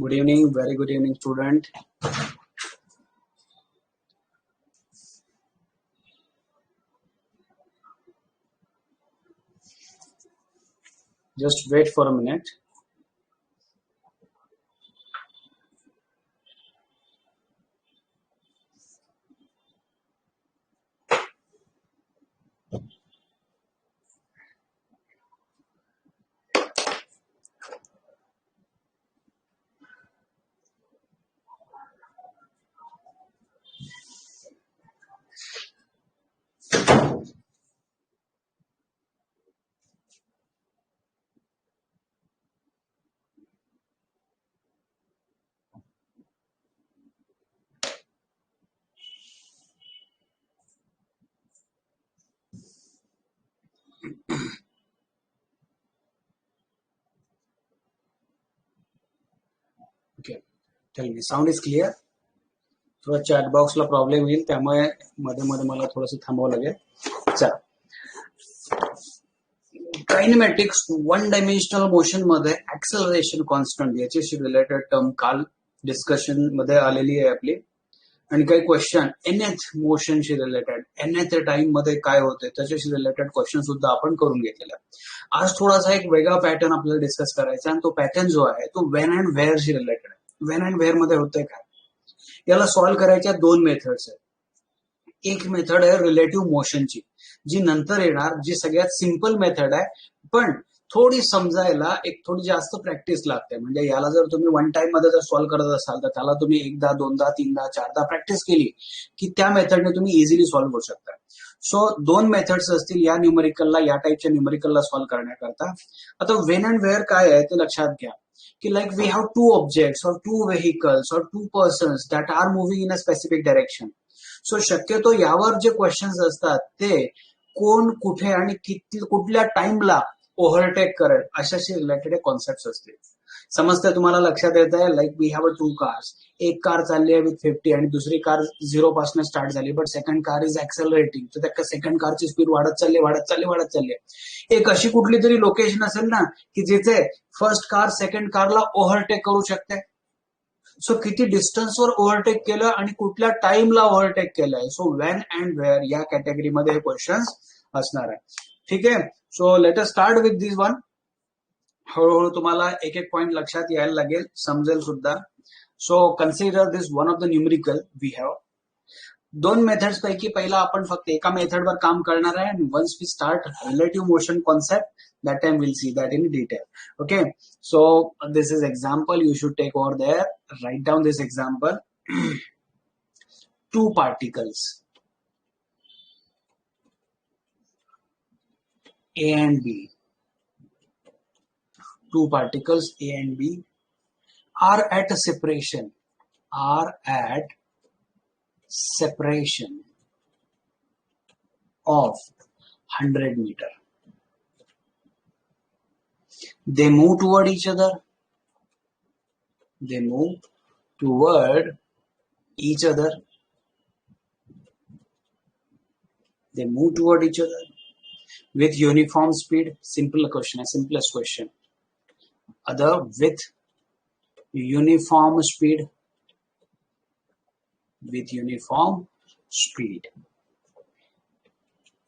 Good evening, very good evening, student. Just wait for a minute. Okay, tell me, sound is clear? थोड़ा chat बॉक्सला problem येईल त्यामुळे मध्ये मध्ये मला थोडंसं थांबावं लागेल. चला, कायनेमॅटिक्स वन डायमेन्शनल मोशन मध्ये ऍक्सेलरेशन कॉन्स्टंट याच्याशी रिलेटेड टर्म काल डिस्कशन मध्ये आलेली आहे आपली. आणि काही क्वेश्चन nth मोशनशी रिलेटेड nth टाइम मध्ये काय होते त्याच्याशी रिलेटेड क्वेश्चन सुद्धा आपण करून घेतलेला. आज थोडासा एक वेगळा पॅटर्न आपल्याला डिस्कस करायचा आणि तो पॅटर्न जो आहे तो व्हेन अँड व्हेअरशी रिलेटेड आहे. व्हेन अँड व्हेअर मध्ये होतंय काय, याला सॉल्व्ह करायच्या दोन मेथड्स आहेत. एक मेथड आहे रिलेटिव्ह मोशनची, जी नंतर येणार, जी सगळ्यात सिंपल मेथड आहे, पण थोडी समजायला एक थोडी जास्त प्रॅक्टिस लागते. म्हणजे याला जर तुम्ही वन टाइम मध्ये जर सॉल्व्ह करत असाल तर त्याला तुम्ही एकदा दोनदा तीनदा चारदा प्रॅक्टिस केली की त्या मेथडने तुम्ही इझिली सॉल्व्ह करू शकता. सो दोन मेथड्स असतील या न्यूमेरिकलला, या टाइपच्या न्यूमेरिकलला सॉल्व्ह करण्याकरता. आता व्हेन अँड व्हेअर काय आहे ते लक्षात घ्या की like we have two objects or two vehicles or two persons that are moving in a specific direction. So शक्यतो यावर जे क्वेश्चन्स असतात ते कोण कुठे आणि किती कुठल्या टाइमला ओव्हरटेक करेल अशाशी रिलेटेड कॉन्सेप्ट असतील. समजतंय तुम्हाला, लक्षात येत आहे? Like we have a two cars, एक कार चालली आहे विथ 50 आणि दुसरी कार 0 पासून स्टार्ट झाली, बट सेकंड कार इज ऍक्सेलरेटिंग. तर त्या सेकंड कारची स्पीड वाढत चालली. एक अशी कुठली तरी लोकेशन असेल ना की जिथे फर्स्ट कार सेकंड कारला ओव्हरटेक करू शकते. सो किती डिस्टन्सवर ओव्हरटेक केलं आणि कुठल्या टाइमला ओव्हरटेक केलंय. सो व्हेन अँड व्हेअर या कॅटेगरीमध्ये हे क्वेश्चन्स असणार आहे. ठीक आहे, so let us start with this one. हळूहळू तुम्हाला एक एक पॉइंट लक्षात यायला लागेल, समजेल सुद्धा. So consider this one of the numerical we have. दोन मेथड्स पैकी पहिला आपण फक्त एका मेथडवर काम करणार आहे. आणि once we start relative motion concept, that time we'll see that in detail. Okay, so this is example you should take over there. Write down this example. Two particles A and B. Two particles A and B are at a separation. Are at separation of 100 meter. They move toward each other. They move toward each other. They move toward each other with uniform speed. Simple question, simplest question. Other with uniform speed. With uniform speed.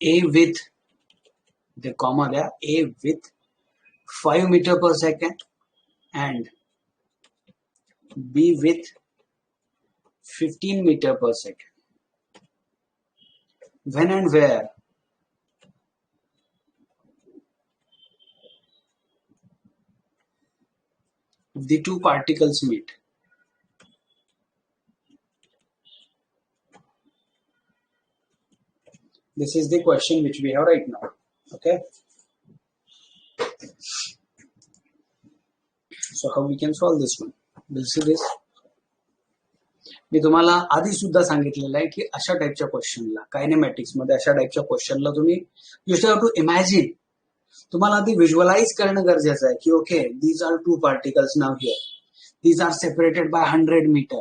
A with the comma there. A with 5 meter per second and B with 15 meter per second. When and where the two particles meet. This is the question which we have right now. Okay. So how we can solve this one? We'll see this. मी तुम्हाला आधी सुद्धा सांगितलेलं आहे की अशा टाइपच्या क्वेश्चनला, कायनेमॅटिक्स मध्ये अशा टाइपच्या क्वेश्चनला तुम्ही यू हॅव टू इमॅजिन. तुम्हाला आधी व्हिज्युअलाइज करणं गरजेचं आहे की okay, these are two particles now here, these are separated by 100 meter.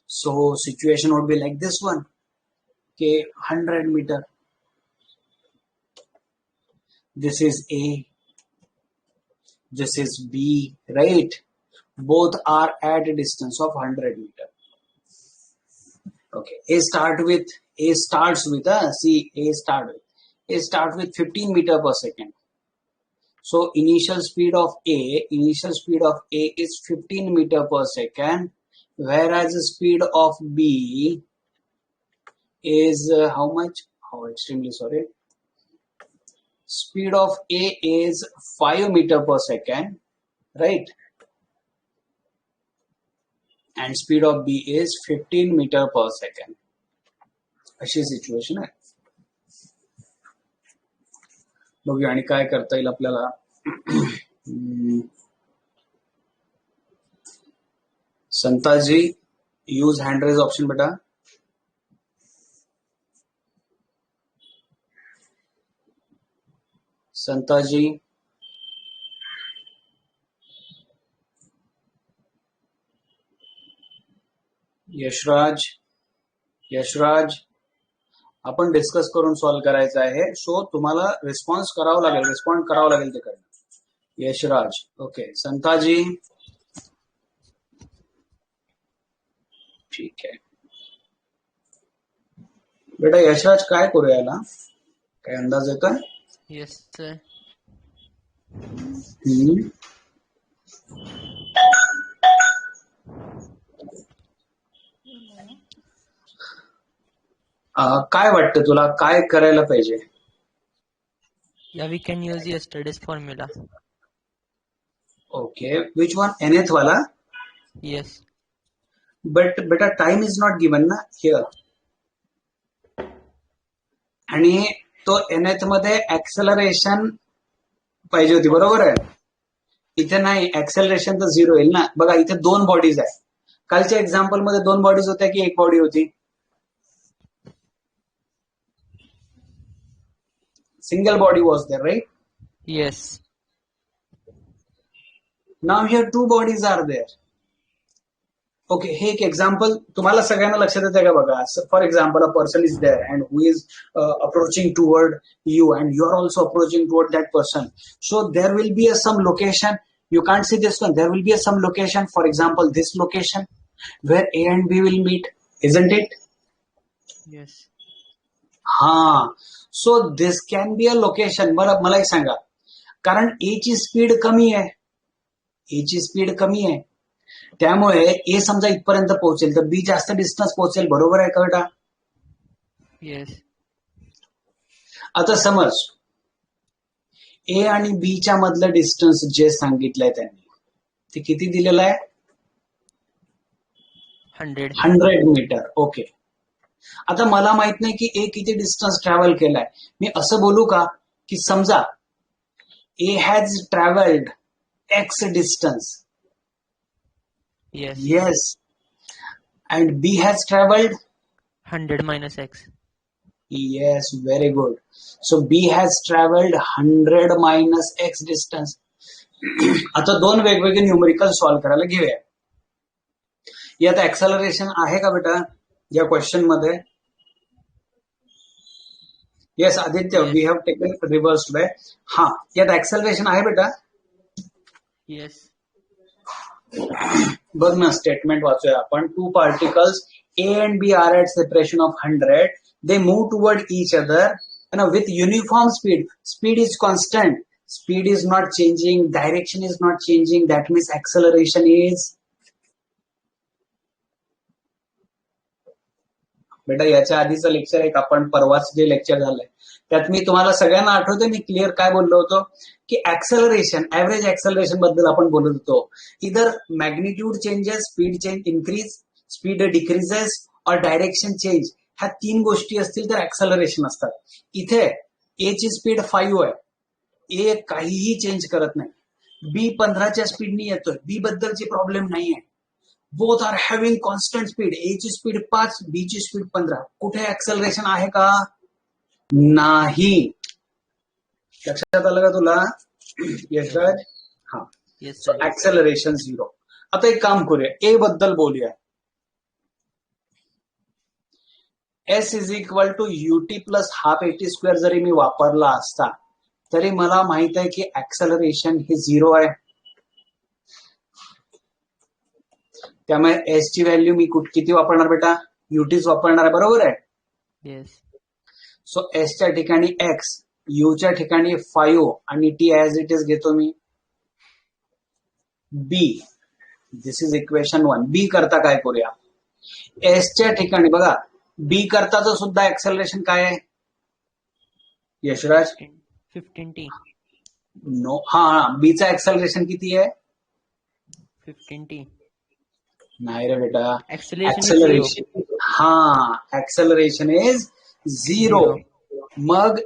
So situation would be like this one के 100 meter. This is A, this is B, right? both are at a distance of 100 meter. Okay, A starts with A starts with 15 meter per second. So initial speed of A is 15 meter per second, whereas the speed of B is how much? Oh, extremely sorry. Speed of A is 5 meter per second, right? And speed of B is 15 meter per second. अशी situation आहे. बघूया आणि काय करता येईल आपल्याला. Santaji, use hand raise option बेटा. संताजी, यशराज, आपण डिस्कस करून सॉल्व करायचं आहे. सो तुम्हाला रिस्पॉन्ड करावं लागेल ते करणं. यशराज, ओके. संताजी, ठीक आहे बेटा. यशराज, काय करूया याला? काय अंदाज येतोय? Yes sir. काय वाटतं तुला, काय करायला पाहिजे? Yeah, we can use yesterday's formula. Okay, which one? nth वाला? Yes. But beta time is not given ना here. आणि तो nth मध्ये ऍक्सेलरेशन पाहिजे होती, बरोबर आहे. इथे नाही, ऍक्सेलरेशन तर 0 येईल ना. बघा इथे 2 बॉडीज आहे. कालच्या एक्झाम्पल मध्ये 2 बॉडीज होत्या की 1 बॉडी होती? Single body was there, right? Yes. Now here 2 bodies are there. Okay, हे एक एक्झाम्पल तुम्हाला सगळ्यांना लक्षात येते का बघा. For example, a person is there and who is approaching toward you and you are also approaching toward that person. So there will be a some location. You can't see this one. There will be some location, for example, this location where A and B will meet, isn't it? Yes. So this can be a location. बरं मला एक सांगा, कारण A ची speed कमी आहे, त्यामुळे A समजा इथपर्यंत पोहोचेल तर B जास्त डिस्टन्स पोहोचेल, बरोबर आहे का बेटा? Yes. आता समज A आणि B च्या मधलं डिस्टन्स जे सांगितलंय त्यांनी, ते किती दिलेलं आहे? 100 मीटर. ओके. आता मला माहित नाही की A किती डिस्टन्स ट्रॅव्हल केलाय. मी असं बोलू का की समजा A has travelled X distance. Yes. And B has traveled 100 minus X. Yes, very good. So B has traveled 100 minus X distance. आता 2 वेगवेगळे न्यूमेरिकल सॉल्व्ह करायला घेऊया. यात ऍक्सेलरेशन आहे का बेटा या क्वेश्चन मध्ये? Yes Aditya, we have taken reverse way. यात ऍक्सेलरेशन आहे बेटा? येस. बघ ना, स्टेटमेंट वाचूया आपण. 2 particles A and B are at separation of 100. They move toward each other with uniform speed. Speed is constant. Speed is not changing. Direction is not changing. That means acceleration is. बेटा याच्या आधीचं lecture एक आपण परवाच जे lecture झालंय त्यात मी तुम्हाला सगळ्यांना आठवते मी क्लिअर काय बोललो होतो की ऍक्सेलरेशन, ऍव्हरेज ऍक्सेलरेशन बद्दल आपण बोलत होतो. इधर magnitude changes, speed change increase, speed decreases और डायरेक्शन चेंज, ह्या 3 गोष्टी असतील तर ऍक्सेलरेशन असतात. इथे ए ची स्पीड 5 आहे, ए काहीही चेंज करत नाही. बी 15च्या स्पीडनी येतोय, बी बद्दलची प्रॉब्लेम नाहीये. Both are having constant speed. A ची स्पीड 5, बी ची स्पीड 15. कुठे ऍक्सेलरेशन आहे का? नाही. लक्षात आलं का तुला यशराज? ऍक्सेलरेशन 0. आता एक काम करूया, ए बद्दल बोलूया. S is equal to UT plus half AT square जरी मी वापरला असता तरी मला माहित आहे की ऍक्सेलरेशन हे 0 आहे. त्यामुळे एस ची व्हॅल्यू मी किती वापरणार बेटा? युटीच वापरणार आहे, बरोबर आहे. Yes. सो एसच्या ठिकाणी एक्स, यूच्या ठिकाणी 5 आणि टी ऍज इट इज घेतो मी. बी, दिस इज इक्वेशन 1. बी करता काय करूया? एसच्या ठिकाणी बघा, बी करताचं सुद्धा ऍक्सेलरेशन काय आहे यशराज? 15t. नो, हा, बीचा ऍक्सेलरेशन किती आहे? 15t. नाही रे बेटा, Acceleration is ऍक्सेलरेशन, हा, ऍक्सेलरेशन इज 0. Zero. मग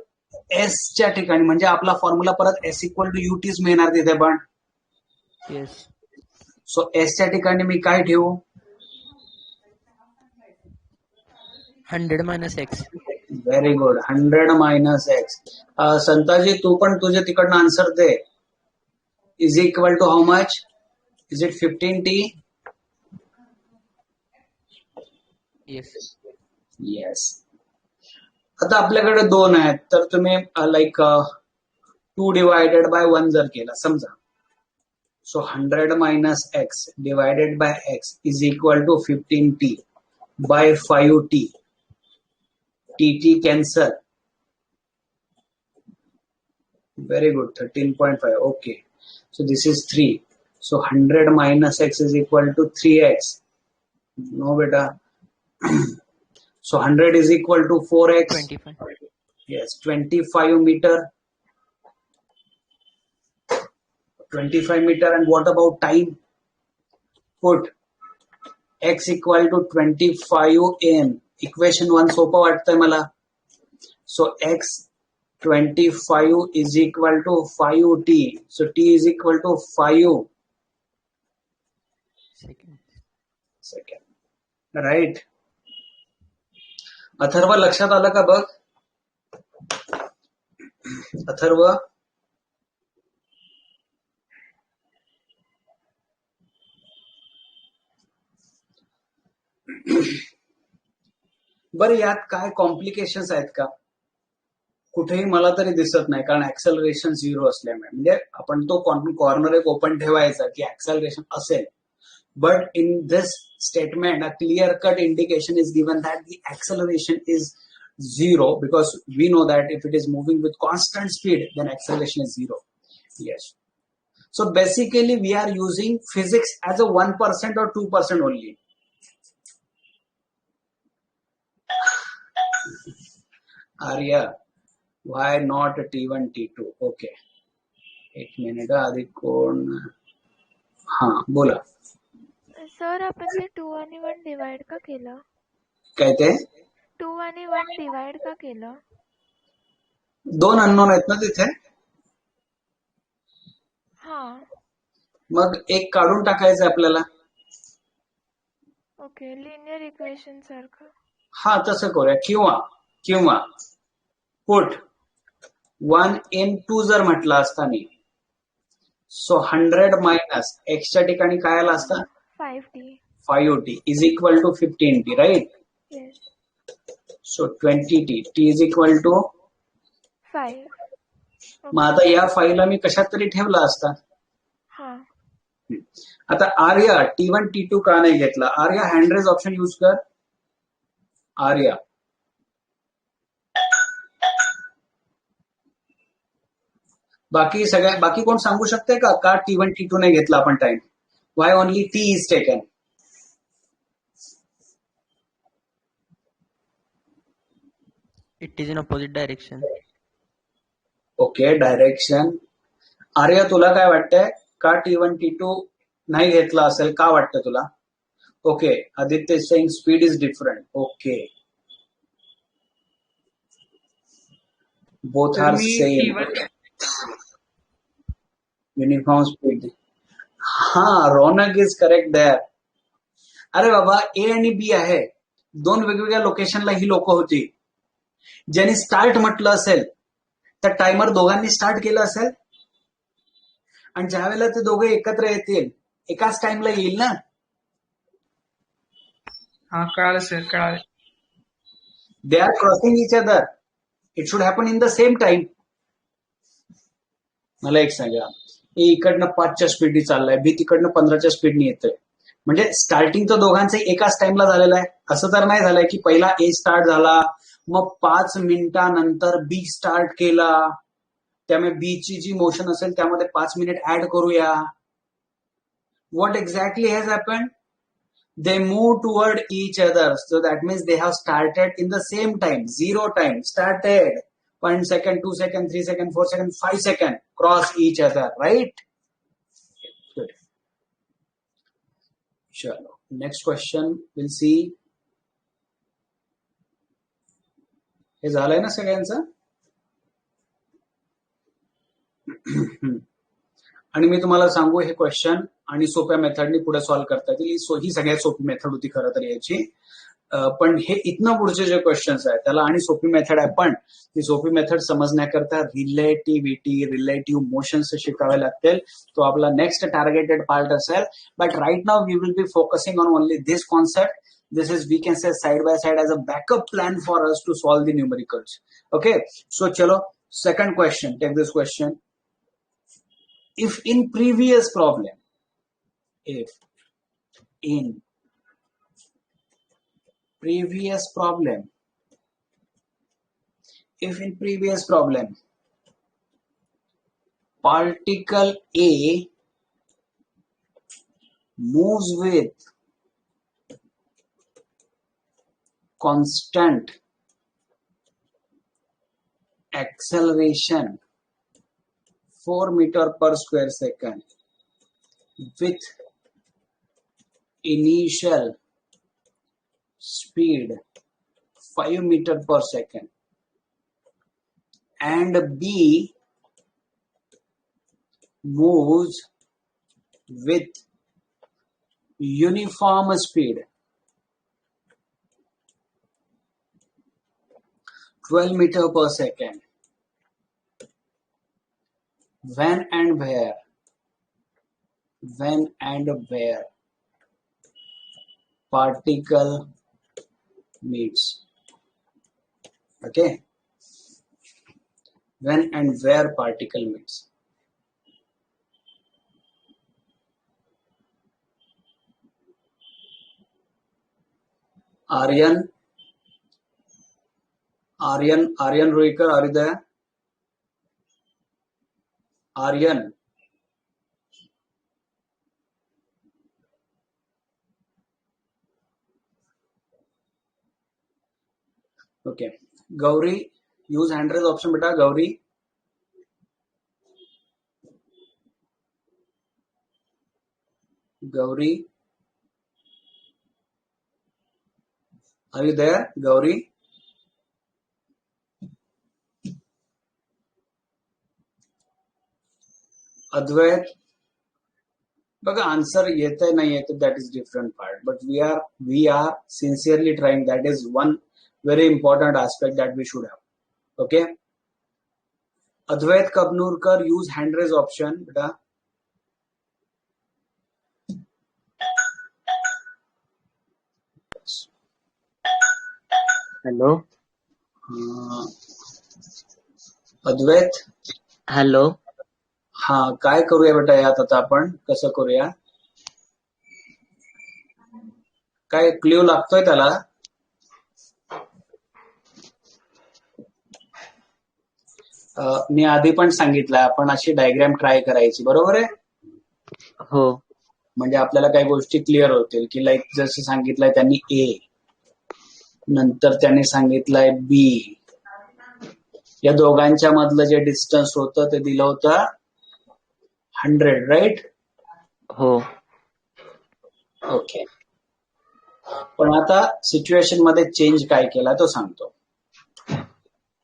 एसच्या ठिकाणी म्हणजे आपला फॉर्म्युला परत एस इक्वल टू युटीच मिळणार तिथे पण. Yes. सो एसच्या ठिकाणी मी काय ठेवू? 100 minus x. Very good, 100 minus x. Santaji तू पण तुझे तिकडनं आन्सर दे. Is equal to how much? Is it 15t? Yes. Yes. आता आपल्याकडे 2 आहेत, तर तुम्ही लाईक 2 डिवायडेड बाय 1 जर केला समजा, so 100 minus x divided by x is equal to 15t by 5t. T cancel. Very good, 13.5. Okay, so this is 3. So 100 minus x is equal to 3x. No बेटा. So 100 is equal to 4x. 25. Yes, 25 meter. 25 meter. And what about time? Put x equal to 25 in equation 1 सोपं वाटतंय मला. So x 25 is equal to 5t. So t is equal to 5 second. Right? Atharva लक्षात आलं का बघ? अथर्व, बरं यात काय कॉम्प्लिकेशन्स आहेत का? कुठेही मला तरी दिसत नाही, कारण ऍक्सेलरेशन 0 असल्यामुळे. म्हणजे आपण तो कॉर्नर एक ओपन ठेवायचा की ऍक्सेलरेशन असेल, but in this statement a clear cut indication is given that the acceleration is 0, because we know that if it is moving with constant speed then acceleration is 0. Yes, so basically we are using physics as a 1% or 2% only. Arya, why not T1 T2? Okay, एक minute आधी कोण, हा बोला sir. आपण ते 2 आणि 1 divide का केलं? काय ते 2 आणि 1 डिवाइड का केलं? 2 अननोन आहेत ना तिथे. हा. मग एक काढून टाकायचं आपल्याला. ओके, लिनियर इक्वेशन सारखं. हा, तसं करूया. किंवा पुट 1 in 2 जर म्हटलं असता मी, सो 100 मायनस एक्सच्या ठिकाणी काय आला असता? 5t. 5t is equal to 15t, right? Yes. So 20t, t is equal to 5. मग आता या फाईलला मी कशात तरी ठेवला असता. हा. आता आर्या T1 T2 का नाही घेतला? आर्या हँडरेज ऑप्शन यूज कर. आर्या, बाकी कोण सांगू शकते का T1 T2 नाही घेतला आपण time? Y only T is taken? It is in opposite direction. Okay, direction. Arya तुला काय वाटतंय, का T1 T2 नाही घेतला असेल? का वाटतं तुला? Okay, Aditya saying speed is different. Okay, both are same, uniform speed. हा, रौनक इज करेक्ट देयर. अरे बाबा, ए आणि बी आहे, 2 वेगवेगळ्या लोकेशनला ही लोक होती. ज्यांनी स्टार्ट म्हटलं असेल तर टायमर दोघांनी स्टार्ट केलं असेल, आणि ज्या वेळेला ते दोघे एकत्र येतील एकाच टाइमला येईल ना. हा, कळालं सर, कळालं. They are crossing each other. It should happen in the same time. मला एक सांगा, ए इकडनं 5च्या स्पीडनी चाललाय, बी तिकडनं 15च्या स्पीडनी येतोय. म्हणजे स्टार्टिंग तर दोघांचं एकाच टाइमला झालेलं आहे, असं तर नाही झालंय की पहिला ए स्टार्ट झाला मग 5 मिनिटानंतर बी स्टार्ट केला, त्यामुळे बी ची जी मोशन असेल त्यामध्ये 5 मिनिट ऍड करूया. What exactly has happened? They move toward each other, so that means they have started in the same time, zero time, started 1 second, 2 second, 3 second, 4 second, 5 second, cross each other, right? Good. Sure. Next question, we'll see. हे झालंय ना सगळ्यांचं? आणि मी तुम्हाला सांगू हे question आणि सोप्या मेथडनी पुढे सॉल्व्ह करता येतील. ही सगळ्यात सोपी मेथड होती खरं तर याची. पण हे इथनं पुढचे जे क्वेश्चन्स आहेत त्याला आणि सोपी मेथड आहे, पण ती सोपी मेथड समजण्याकरता रिलेटिव्हिटी, रिलेटिव्ह मोशन्स शिकावे लागतील. तो आपला नेक्स्ट टार्गेटेड पार्ट असेल. But right now we will be focusing on only this concept. This is, we can say, side by side as a backup plan for us to solve the numericals. Okay, so chalo, second question, take this question. If in previous problem, if in previous problem particle A moves with constant acceleration 4 meter per square second with initial speed 5 meter per second, and B moves with uniform speed 12 meter per second, when and where particle meets. Okay, when and where particle meets. Aryan Roikar, are you there? Aryan. Okay. Gauri, use hand raise option beta. Gauri. Are you there? Gauri. Advait. बघा answer येत नाही येत, that is different part, but we are sincerely trying. That is one very important aspect that we should have. Okay, Advait Kabnurkar, use hand raise option beta. Hello Advait, hello हा काय करूया बेटा यात आता आपण कसं करूया, काय क्ल्यू लागतोय त्याला? मी आधी पण सांगितलं आपण अशी डायग्राम ट्राय करायची, बरोबर आहे? हो म्हणजे आपल्याला काही गोष्टी क्लिअर होतील की लाईक जसं सांगितलंय त्यांनी ए, नंतर त्यांनी सांगितलंय बी, या दोघांच्या मधलं जे डिस्टन्स होतं ते दिलं होतं 100, राईट? हो ओके. पण आता सिच्युएशन मध्ये चेंज काय केला तो सांगतो.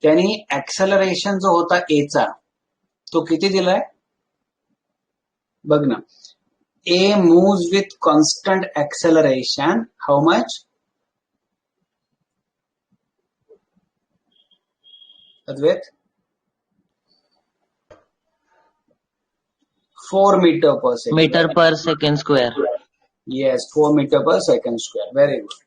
त्यांनी ऍक्सेलरेशन जो होता एचा तो किती दिलाय बघ ना. A moves with constant acceleration how much? Advait? 4 metre per second. Metre per second square. Yes, 4 metre per second square. Very good.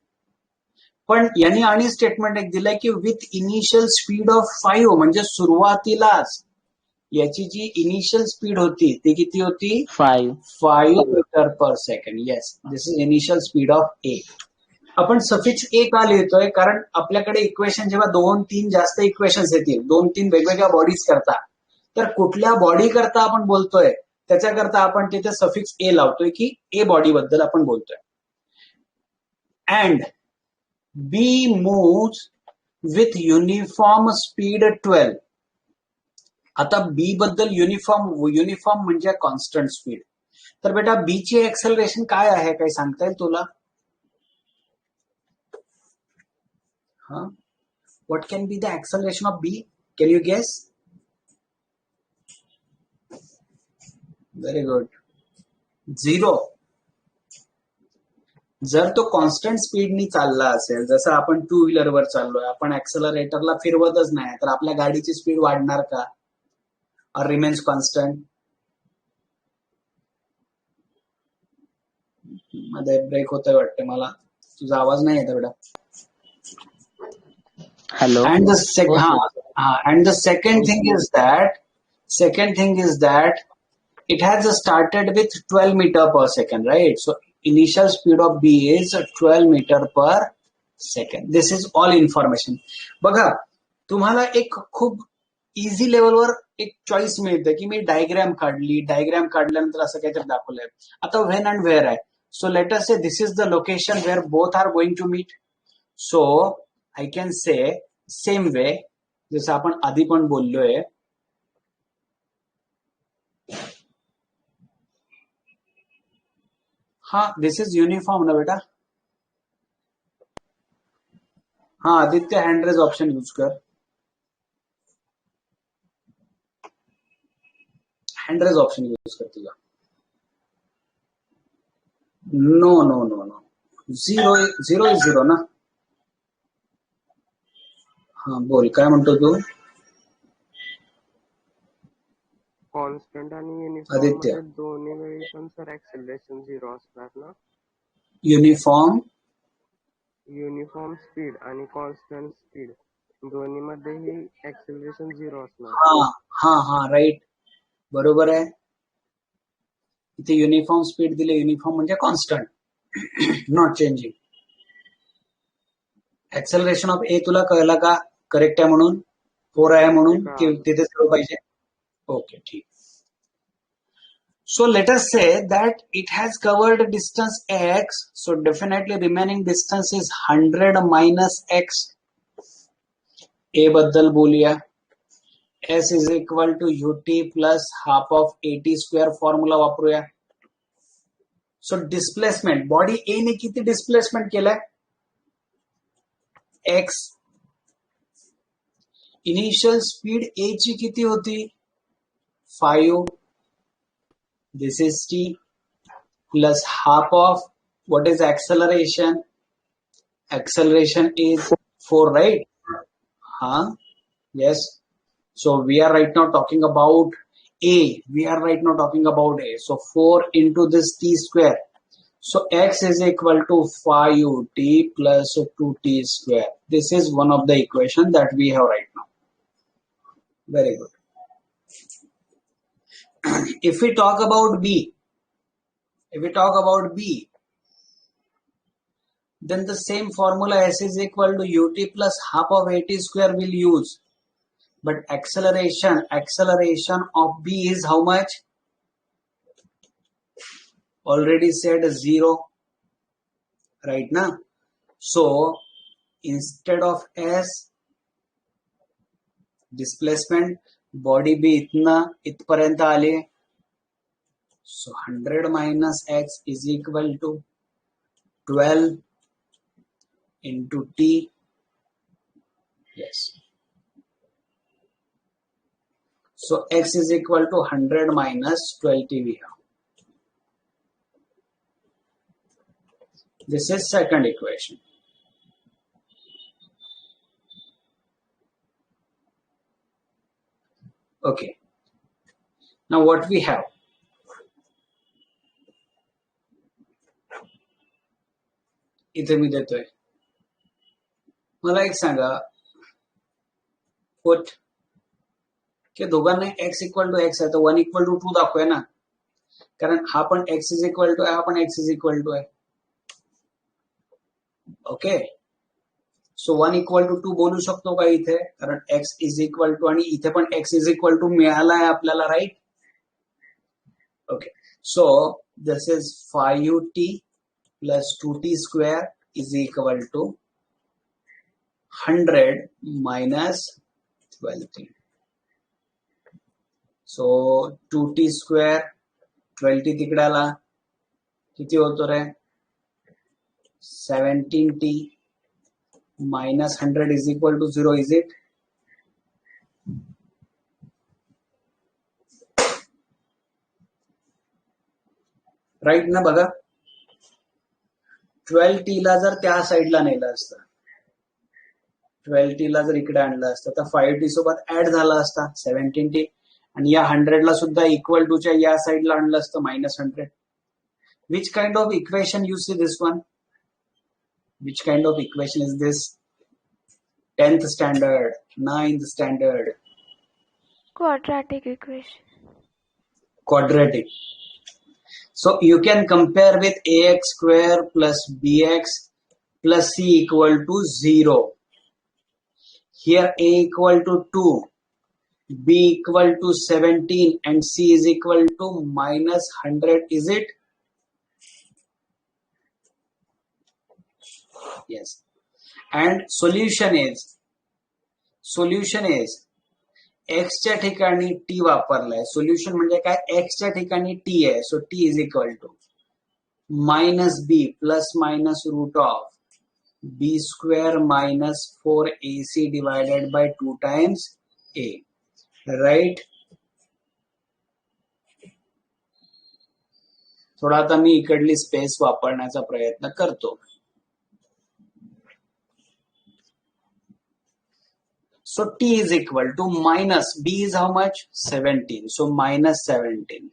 पण यांनी आणि स्टेटमेंट एक दिलंय की विथ इनिशियल स्पीड ऑफ 5, म्हणजे सुरुवातीलाच याची जी इनिशियल स्पीड होती ती किती होती 5. 5 metre per second. Yes, this is initial speed of A. आपण सफिक्स ए का लिहितोय कारण आपल्याकडे इक्वेशन जेव्हा 2-3 जास्त इक्वेशन्स येतील 2-3 वेगवेगळ्या बॉडीज करता तर कुठल्या बॉडी करता आपण बोलतोय त्याच्याकरता आपण तिथे सफिक्स ए लावतोय की ए बॉडी बद्दल आपण बोलतोय. And B moves with uniform speed 12. आता बी बद्दल युनिफॉर्म म्हणजे कॉन्स्टंट स्पीड. तर बेटा बी ची एक्सेलरेशन काय आहे काही सांगता येईल तुला? What can be the acceleration of B? Can you guess? Very good. 0. जर तो कॉन्स्टंट स्पीडनी चालला असेल जसं आपण 2 व्हीलरवर चाललोय आपण ऍक्सेलरेटरला फिरवतच नाही तर आपल्या गाडीची स्पीड वाढणार का? और रिमेन्स कॉन्स्टंट? मध्ये ब्रेक होतोय वाटते मला, तुझा आवाज नाही येत बेटा. Hello. And the second thing is that it has started with 12 meter per second, right? So initial speed of B is 12 meter per second. This is all information. बघा तुम्हाला एक खूप इझी लेवलवर एक चॉईस मिळते की मी डायग्राम काढल्यानंतर असं काहीतरी दाखवलंय. आता व्हेन अँड वेअर आहे. So let us say this is the location where both are going to meet. So I can say same way जसं आपण आधी पण बोललोय. हा दिस इज युनिफॉर्म ना बेटा. हा Aditya hand raise option use कर. हँड रेज ऑप्शन यूज कर तुझा. No no no no 0 is 0 ना. हा बोल काय म्हणतो तू? कॉन्स्टंट आणि युनिफॉर्म आदित्य मध्ये दोन्ही वेळी पण सर ऍक्सेलरेशन 0 असणार ना. युनिफॉर्म स्पीड आणि कॉन्स्टंट स्पीड दोन्ही मध्येही ऍक्सेलरेशन 0 असणार. हा राईट बरोबर आहे. इथे युनिफॉर्म स्पीड दिले. युनिफॉर्म म्हणजे constant not changing. Acceleration of A तुला कळला का? करेक्ट आहे म्हणून 4 आहे म्हणून की तिथे 0 पाहिजे? ओके ठीक. So let us say that it has covered distance x, so definitely remaining distance is 100 minus x. A बद्दल बोलूया. S is equal to ut plus half of at square formula वापरूया. सो डिस्प्लेसमेंट बॉडी ए ने किती displacement केलाय? x. Initial speed A ची किती होती? 5. This is t plus half of what is acceleration? Acceleration is 4, right? Yes. So we are right now talking about A. So 4 into this t square. So x is equal to 5ut plus 2t square. This is one of the equation that we have right now. Very good. If we talk about B, then the same formula S is equal to ut plus half of at square will use. But acceleration of B is how much? Already said 0. Right now. So instead of S, displacement body B इथपर्यंत आले. So 100 minus x is equal to 12 into t. Yes. So x is equal to 100 minus 12t we have. This is second equation. Okay. Now what we have? इथे मी देतोय. मला एक सांगा, put की दोघांना x equal to x आहे तर 1 equal to 2 दाखवूया ना, कारण हा पण x इज इक्वल टू आहे, हा पण x इज इक्वल टू आहे. ओके, सो 1 इक्वल टू 2 बोलू शकतो का इथे, कारण x इज इक्वल टू आणि इथे पण x इज इक्वल टू मिळाला आहे आपल्याला, right. Okay, so this is 5t plus 2t square is equal to 100 minus 12t. So 2t square 12t तिकडे आला, किती होतो रे, 17t minus 100 is equal to 0, is it? Right ना, बघा 12t ला जर त्या साईडला नेलं असतं, 12t ला जर इकडे आणलं असतं तर 5t सोबत ऍड झाला असता 17t, आणि या 100 ला सुद्धा इक्वल टूच्या या साईडला आणलं असतं -100. Which kind of equation you see this one, which kind of equation is this? 10th standard, 9th standard? Quadratic equation. Quadratic. So you can compare with ax square plus bx plus c equal to 0. Here a equal to 2, b equal to 17 and c is equal to -100, is it? Yes. And solution is x च्या ठिकाणी t वापरलाय. Solution म्हणजे काय, x च्या ठिकाणी t आहे, so t is equal to -b plus minus root of b square minus 4ac divided by 2 times a, right. थोडा आता मी इकडली स्पेस वापरण्याचा प्रयत्न करतो. So t is equal to minus b is how much, 17, so -17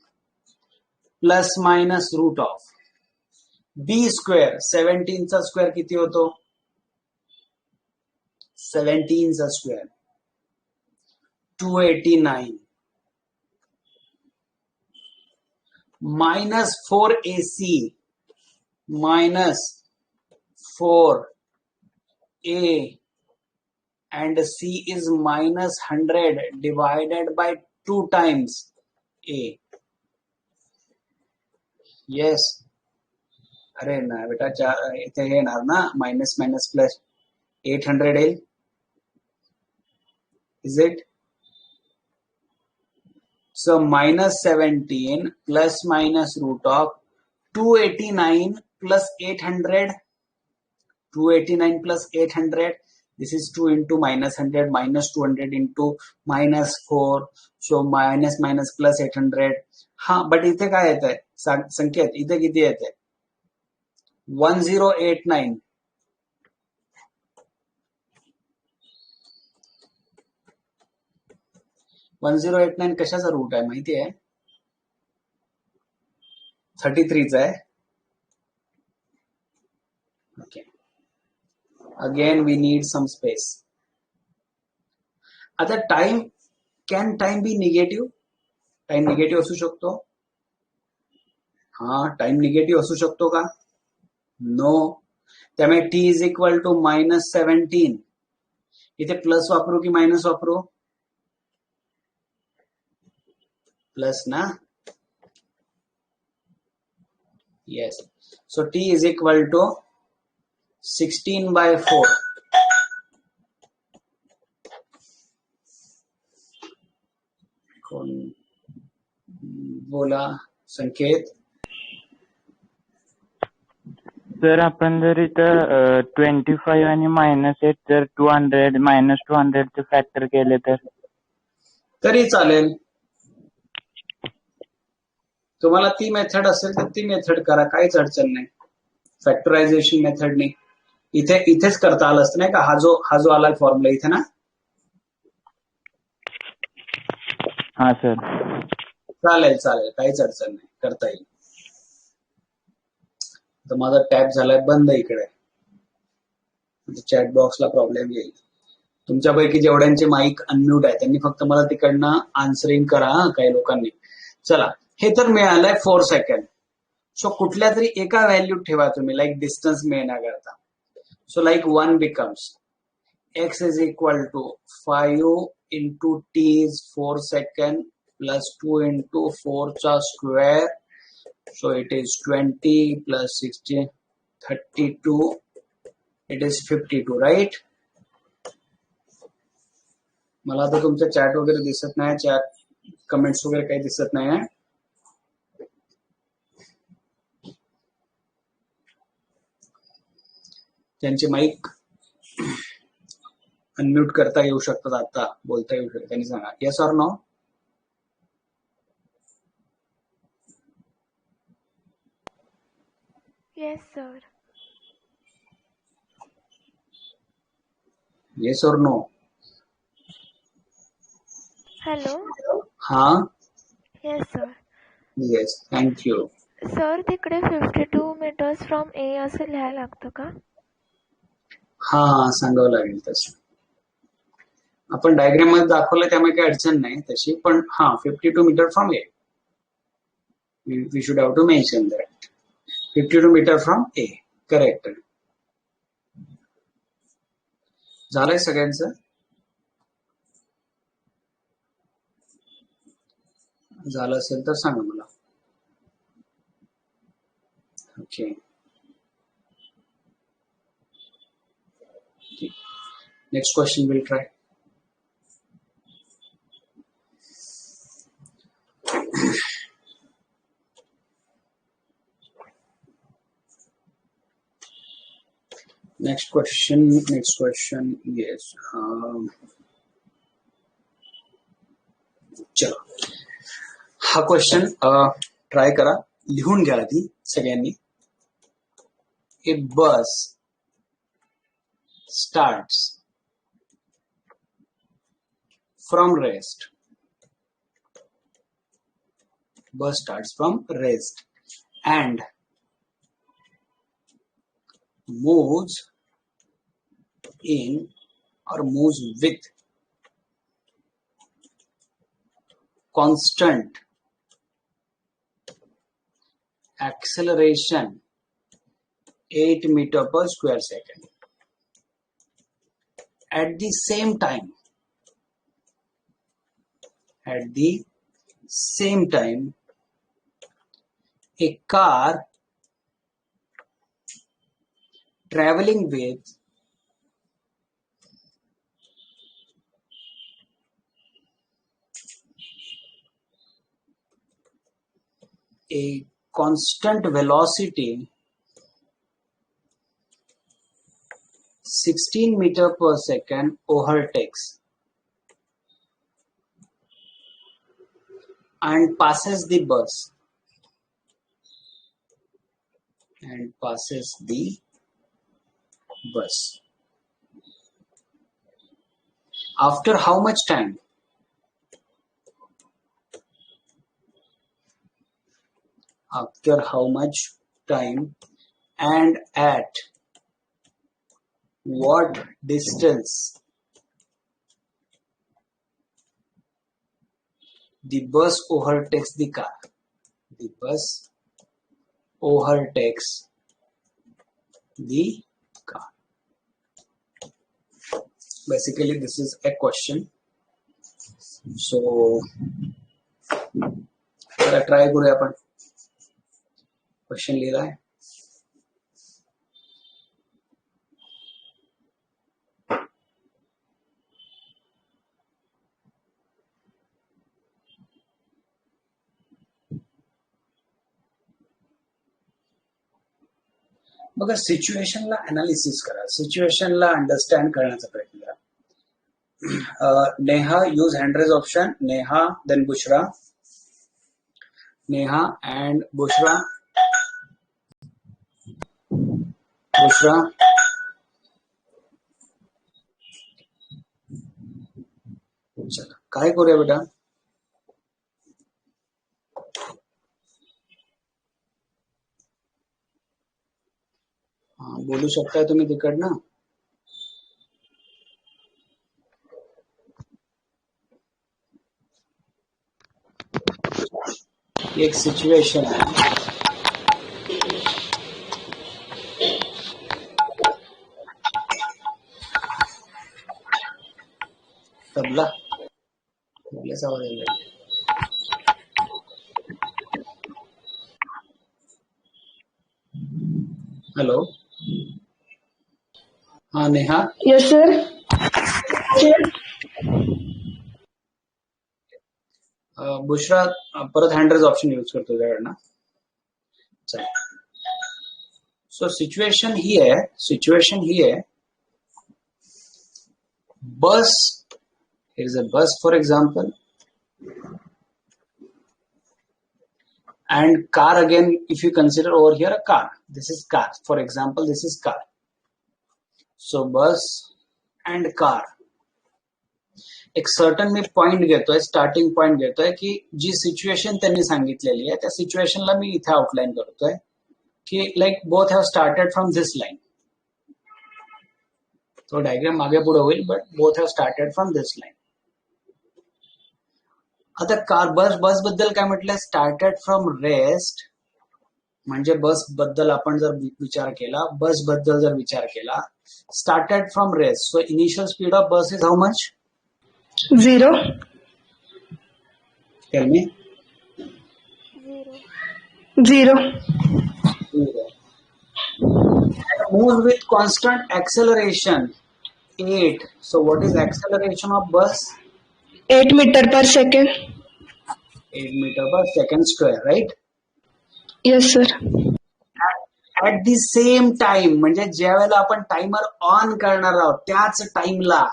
plus minus root of b square, 17 चा square किती होतो, 17 चा square 289 minus 4ac minus 4a and c is -100 divided by 2 times a. Yes. अरे ना बेटा, इथे येणार ना, मायनस मायनस प्लस 800 येईल, is it? So -17 plus minus root of 289 plus 800, 289 plus 800, this is 2 into -100 minus 200 into -4, so minus minus plus 800. हा, but इथे काय येत आहे संकेत, इथे किती येत आहे, 1089. (1089) कशाचा रूट आहे माहिती आहे, 33 चा आहे. Okay, again we need some space. आता time, can time be negative, time negative असू शकतो. हा, टाइम निगेटिव्ह असू शकतो का, नो. त्यामुळे t इज इक्वल टू -17, इथे प्लस वापरू की मायनस वापरू, प्लस ना. Yes, so t is equal to 16/4. कोण बोला, संकेत. सर आपण जर इथं 25 आणि -8 जर 200 चे फॅक्टर केले तर तरी चालेल. तुम्हाला ती मेथड असेल तर ती मेथड करा, काहीच अडचण नाही. फॅक्टरायझेशन मेथडने इथेच करता आलं असतं नाही का, हा जो आला फॉर्म्युला इथे ना. हा सर, चालेल, काहीच अडचण नाही, करता येईल. तर माझा टॅब झालाय बंद इकडे, चॅट बॉक्सला प्रॉब्लेम येईल. तुमच्यापैकी जेवढ्यांचे माईक अनम्यूट आहे त्यांनी फक्त मला तिकडनं आन्सरिंग करा काही लोकांनी. चला, हे तर मिळालंय 4 सेकंड. सो कुठल्या तरी एका व्हॅल्यू ठेवा तुम्ही, लाईक डिस्टन्स मिळण्याकरता. So like 1 becomes x is equal to 5 into t is 4 second plus 2 into 4 चा square. So it is 20 plus 60, 32. It is 52, right? मला आता तुमचं चॅट वगैरे दिसत नाही, चॅट कमेंट्स वगैरे काही दिसत नाही आहे. त्यांचे माईक अनम्यूट करता येऊ शकतात, आता बोलता येऊ शकतात, त्यांनी सांगा yes or no. Yes, sir. Yes or no. Hello? हा, Yes, sir. Yes, thank you. Sir तिकडे 52 meters from A असं लिहायला लागतं का? हा, सांगावं लागेल तसं. आपण डायग्राम मध्ये दाखवलं त्यामुळे काही अडचण नाही तशी, पण हा 52 metre from A. We should have to mention that 52 metre from A. Correct. झालंय सगळ्यांचं? झालं असेल तर सांगा मला. Okay, next question will try. Next question yes. चलो, हा क्वेश्चन ट्राय करा, लिहून घ्या आधी सगळ्यांनी. A bus starts from rest. Bus starts from rest and moves in or moves with constant acceleration 8 meter per square second. At the same time, a car traveling with a constant velocity 16 meter per second overtakes and passes the bus. After how much time? And at what distance the bus overtakes the car? The bus overtakes the car. Basically, this is a question. So, जरा try करूया आपण. Question लिहिला आहे. बघा, सिच्युएशनला analysis करा, सिच्युएशनला understand करण्याचा प्रयत्न करा. Neha use hand raise option. Neha, then Bushra. Neha and Bushra. चला, काय करूया बेटा? बोलू शकताय तुम्ही तिकडनं? एक सिच्युएशन आहे. तबल्याचा आवाज यायला लागला. हॅलो, हा नेहा. Yes sir. बुशरा परत हँड ऑप्शन यूज करतो तुझ्याकडनं. सो सिच्युएशन ही आहे बस. Here is a bus, for example, and car again. If you consider over here a car, this is car. For example, this is car. So bus and car. एक certain मी point घेतोय, starting point घेतोय की जी situation त्यांनी सांगितलेली आहे त्या सिच्युएशनला मी इथे outline करतोय की like both have started from this line. तो डायग्राम मागे पुढे होईल, but both have started from this line. आता कार बस बद्दल काय म्हटलंय, स्टार्टेड फ्रॉम रेस्ट. म्हणजे बस बद्दल आपण जर विचार केला, बस बद्दल जर विचार केला, started from rest. So initial speed of bus is how much? 0. Tell me. 0. Moves with constant acceleration 8. So what is acceleration of bus? 8 meter per second. 8 meter per second square, right? Yes sir. At the same time, म्हणजे ज्या वेळेला आपण timer on करणार आहोत त्याच टाइमला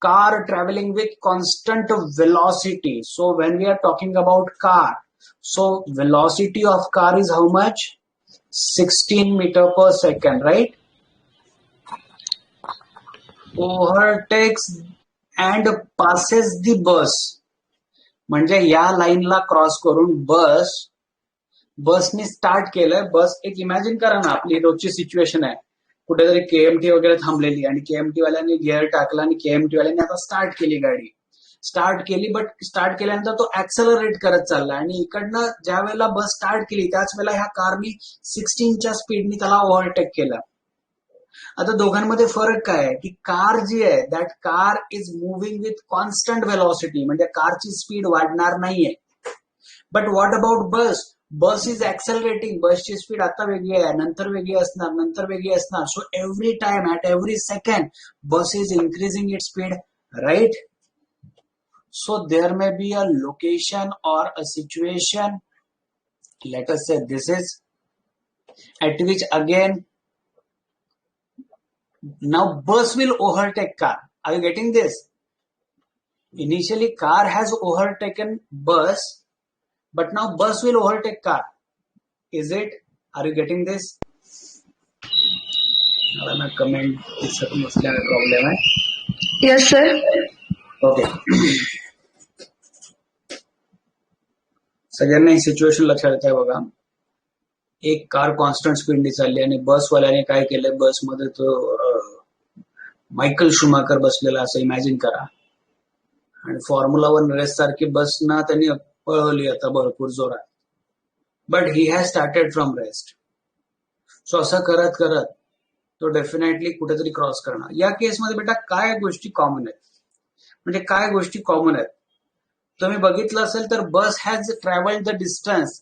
car traveling with constant velocity. So when we are talking about car, so velocity of car is how much? 16 meter per second, right? Overtakes and passes the bus. म्हणजे या लाईनला क्रॉस करून बसने start केलंय. बस एक इमॅजिन करा ना, आपली रोजची सिच्युएशन आहे, कुठेतरी केएमटी वगैरे थांबलेली आणि केएमटी वाल्यांनी गिअर टाकला आणि केएमटी वाल्यांनी आता स्टार्ट केली गाडी. स्टार्ट केली, बट स्टार्ट केल्यानंतर तो ऍक्सलरेट करत चालला आणि इकडनं ज्या वेळेला बस स्टार्ट केली त्याच वेळेला ह्या कारनी 16च्या स्पीडनी त्याला ओव्हरटेक केलं. आता दोघांमध्ये फरक काय आहे की कार जी आहे, that car is moving with constant velocity, म्हणजे कारची स्पीड वाढणार नाहीये. But what about bus? Bus is accelerating. बसची स्पीड आता वेगळी आहे, नंतर वेगळी असणार, नंतर वेगळी असणार. So every time, at every second, bus is increasing it speed, right? So there may be a location or a situation, let us say this is, at which again now bus will overtake car. Are you getting this? Initially car has overtaken bus, but now bus will overtake car. Is it? Are you getting this? Comment इससे मसला में problem है. Yes sir. Okay. सगळ्यांना ही situation लक्षात येत आहे बघा. एक कार कॉन्स्टंट स्पीडने चालली आणि बसवाल्याने काय केलंय, बसमध्ये तो मायकल शुमाकर बसलेला असं इमॅजिन करा आणि फॉर्म्युला 1 रेस सारखी बस ना त्यांनी पळवली आता भरपूर जोरात. But he has started from rest. So असं करत करत तो डेफिनेटली कुठेतरी क्रॉस करणार. या केसमध्ये बेटा काय गोष्टी कॉमन आहेत, म्हणजे काय गोष्टी कॉमन आहेत तुम्ही बघितलं असेल तर bus has travelled the distance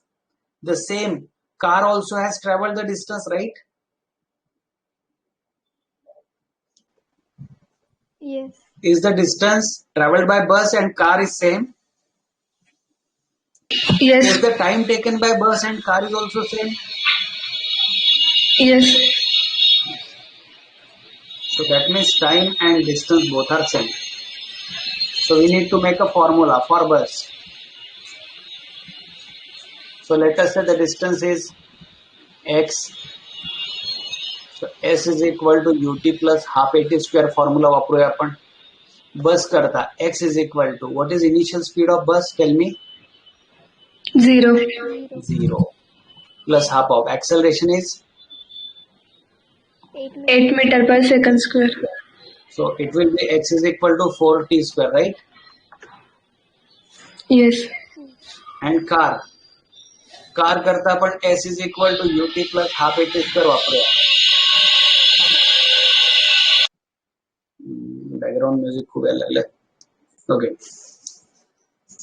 the same, car also has travelled the distance, right? Yes. Is the distance traveled by bus and car is same? Yes. Is the time taken by bus and car is also same? Yes. So that means time and distance both are same. So we need to make a formula for bus. So let us say the distance is x. So s is equal to ut plus half at square formula वापरूया आपण. बस करता x is equal to, what is initial speed of bus? Tell me. 0. 0 plus half of acceleration is 8 meter per second square. So it will be x is equal to 4t square, right? Yes. And car, car करता आपण S is equal to UT plus half AT square वापरूया. Background music खूप यायला लागलं. Okay,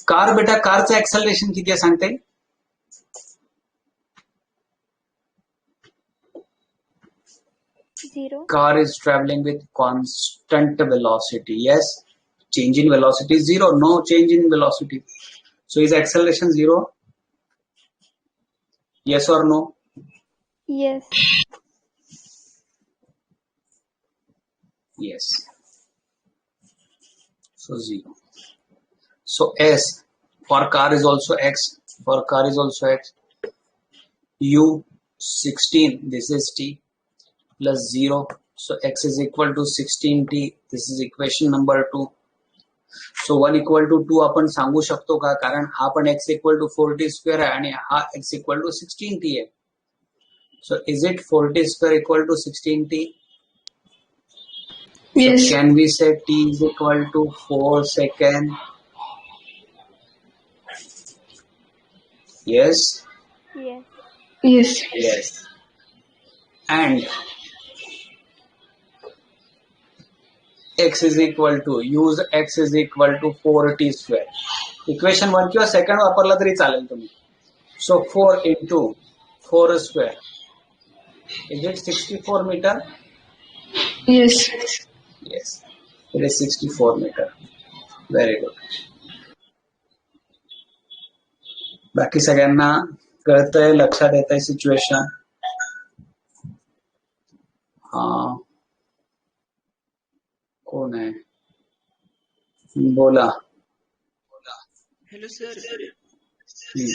car बेटा कारचं acceleration किती आहे सांगते? Zero. Car is traveling with constant velocity. Yes, change in velocity is zero. No change in velocity. So is acceleration zero? Yes or no? Yes. Yes. So zero. So S for car is also X. For car is also X. U 16. This is T plus 0. So X is equal to 16T. This is equation number 2. So 1 equal to 2 आपण सांगू शकतो का? कारण हा पण X equal to 4T square आहे आणि हा X equal to 16T आहे. So is it 4T square equal to 16T? Yes. So can we say T is equal to 4 second? Yes. Yes. Yes. Yes. And X is equal to, use X is equal to 4T square. Equation 1 किंवा second वापरला तरी चालेल तुम्ही. So 4 into 4 square. Is it 64 meter? Yes. Yes. It is 64 meter. Very good. बाकी सगळ्यांना कळतंय, लक्षात येतंय सिच्युएशन? हा, कोण आहे? बोला. हॅलो सर, हम्म.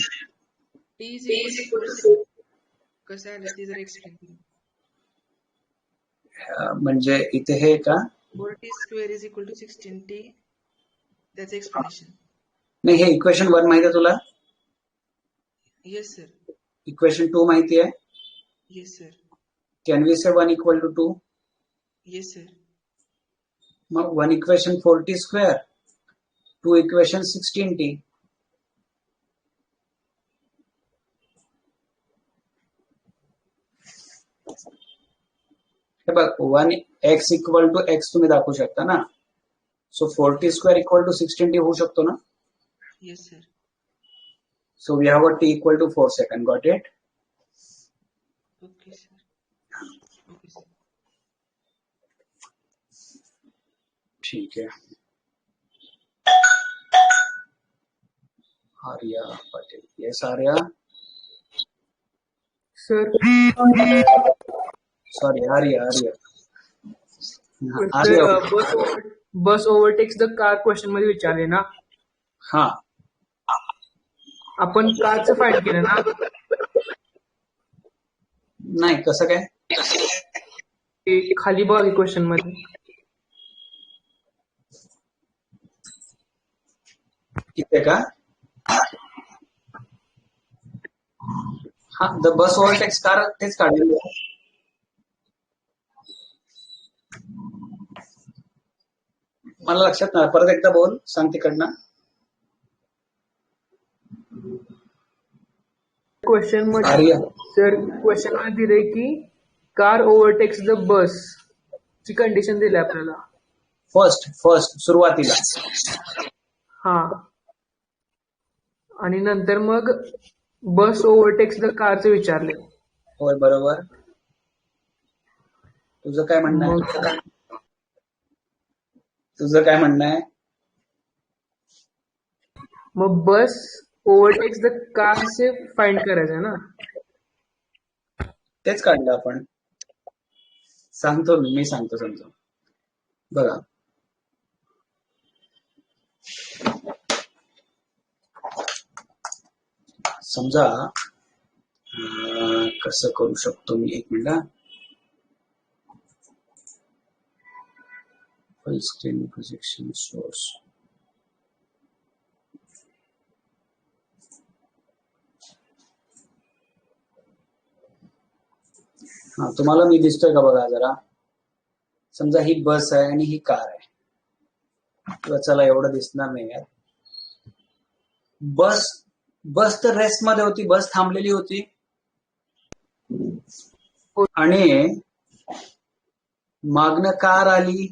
टी इज इक्वल टू कसं आलं ते जरा एक्सप्लेन करा. म्हणजे इथे हे का? 4t square is equal to 16t, त्याचं एक्सप्लेनेशन. नाही, हे इक्वेशन 1 माहिती आहे तुला? Yes sir. इक्वेशन 2 माहिती आहे? Yes sir. Can we say 1 equal to 2? Yes sir. मग 1 equation 4T square, 2 equation 16T. हे बघ, 1 x इक्वल टू x तुम्ही दाखवू शकता ना. So 4T square equal to 16T होऊ शकतो ना. Yes sir. So we have a T equal to 4 second. Got it? Okay sir. Okay sir. ठीक है. Arya Patil. Yes Arya. Sir, sorry Arya. Sir Arya. Bus overtakes the car question मध्ये विचारले ना, हा, आपण कारचं फाईंड केलं ना. नाही कसं काय? ते खाली बघा क्वेश्चन मध्ये. इथे का? हा, द बस ओव्हरटेक्स कार तेच काढलेलं आहे. मला लक्षात नाही. परत एकदा बोल, सांग तिकडनं. क्वेश्चन मध्ये आर्या. सर, क्वेश्चन मध्ये दिलंय की कार ओव्हरटेक्स द बस ची कंडिशन दिली आपल्याला. फर्स्ट सुरुवातीला. हा, आणि नंतर मग बस ओव्हरटेक्स द कारचे विचारले. होय, बरोबर. तुझं काय म्हणणं आहे? मग तुझं काय म्हणणं आहे? मग बस ओव्हरटेक्स द कारचे फाइंड करायचं ना. तेच काढलं आपण. सांगतो मी सांगतो समजा. बघा, समजा कसं करू शकतो मी, एक मिनिट. फुल स्क्रीन प्रोजेक्शन सोर्स. हा, तुम्हाला मी दिसतोय का बघा जरा. समजा ही बस आहे आणि ही कार आहे, किंवा चला एवढं दिसणार नाही यार. बस बस तर रेस्ट मध्ये होती, बस थांबलेली होती आणि मागणं कार आली,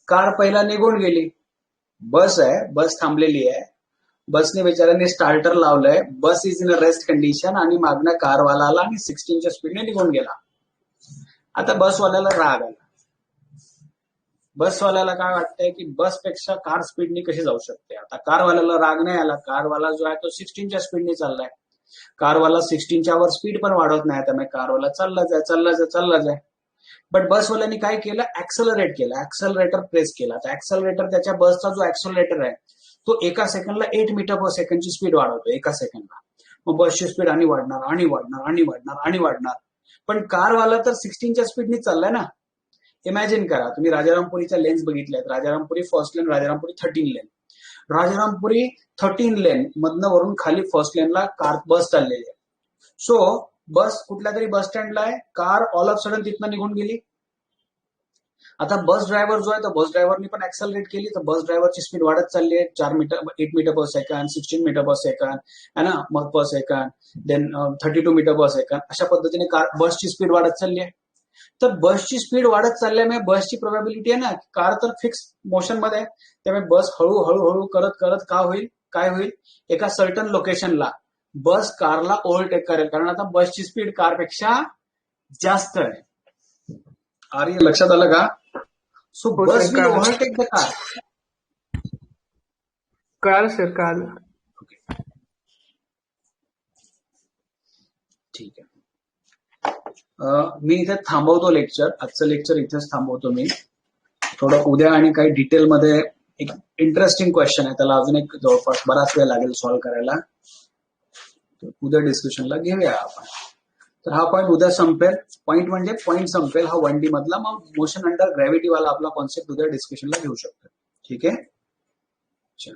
कार पहिला निघून गेली. बस आहे, बस थांबलेली आहे, बसने बिचाऱ्याने स्टार्टर लावलंय, bus is in a rest condition आणि मागणं कारवाला आला आणि 16च्या स्पीडने निघून गेला. आता बसवाल्याला राग आला. बसवाल्याला काय वाटतंय की बसपेक्षा कार स्पीडने कशी जाऊ शकते. आता कारवाल्याला राग नाही आला, कारवाला जो आहे तो 16च्या स्पीडने चाललाय. कारवाला 16च्या वर स्पीड पण वाढवत नाही, त्यामुळे कारवाला चालला जाय. बट बसवाल्याने काय केलं, ऍक्सलरेट केलं, ऍक्सलरेटर प्रेस केला. तर ऍक्सलरेटर, त्याच्या बसचा जो ऍक्सलरेटर आहे तो एका सेकंडला 8 मीटर पर सेकंडची स्पीड वाढवतो एका सेकंडला. मग बसची स्पीड आणि वाढणार. पण कारवाला तर 16च्या स्पीडने चाललाय ना. इमॅजिन करा, तुम्ही राजारामपुरीच्या लेन्स बघितल्यात. राजारामपुरी फर्स्ट लेन, राजारामपुरी 13 लेन. राजारामपुरी 13 लेन मधनं वरून खाली फर्स्ट लेनला कार बस चाललेली आहे. सो बस कुठल्या तरी बस स्टँडला आहे, कार ऑल ऑफ सडन तिथनं निघून गेली. आता बस ड्रायव्हर जो आहे तो बस ड्रायव्हरनी पण ऍक्सलरेट केली, तर बस ड्रायव्हरची स्पीड वाढत चालली आहे. 8 metre per second, 16 metre per second है ना, मग पर second, then 32 metre per second. अशा पद्धतीने कार बसची स्पीड वाढत चालली आहे. तर बसची स्पीड वाढत चालल्यामुळे बसची प्रोबॅबिलिटी आहे ना, कार तर फिक्स मोशन मध्ये आहे, त्यामुळे बस हळूहळू करत काय होईल, एका सर्टन लोकेशनला बस कारला ओव्हरटेक करेल, कारण आता बसची स्पीड कारपेक्षा जास्त आहे. आर्य लक्षात आलं का? सो हो बस सर, विल कळालं. Overtake the car. कळालं सर, कळालं. ठीक आहे. मी इथे थांबवतो लेक्चर. आजचं लेक्चर इथेच थांबवतो मी. थोडं उद्या आणि काही डिटेलमध्ये एक इंटरेस्टिंग क्वेश्चन आहे, त्याला अजून एक जवळपास बराच वेळ लागेल सॉल्व्ह करायला. उद्या डिस्कशनला घेऊया आपण. तर हा पॉईंट उद्या संपेल. पॉईंट संपेल हा 1D मधला. मग मोशन अंडर ग्रॅव्हिटी वाला आपला कॉन्सेप्ट उद्या डिस्कशनला घेऊ शकतो. ठीक आहे. चल.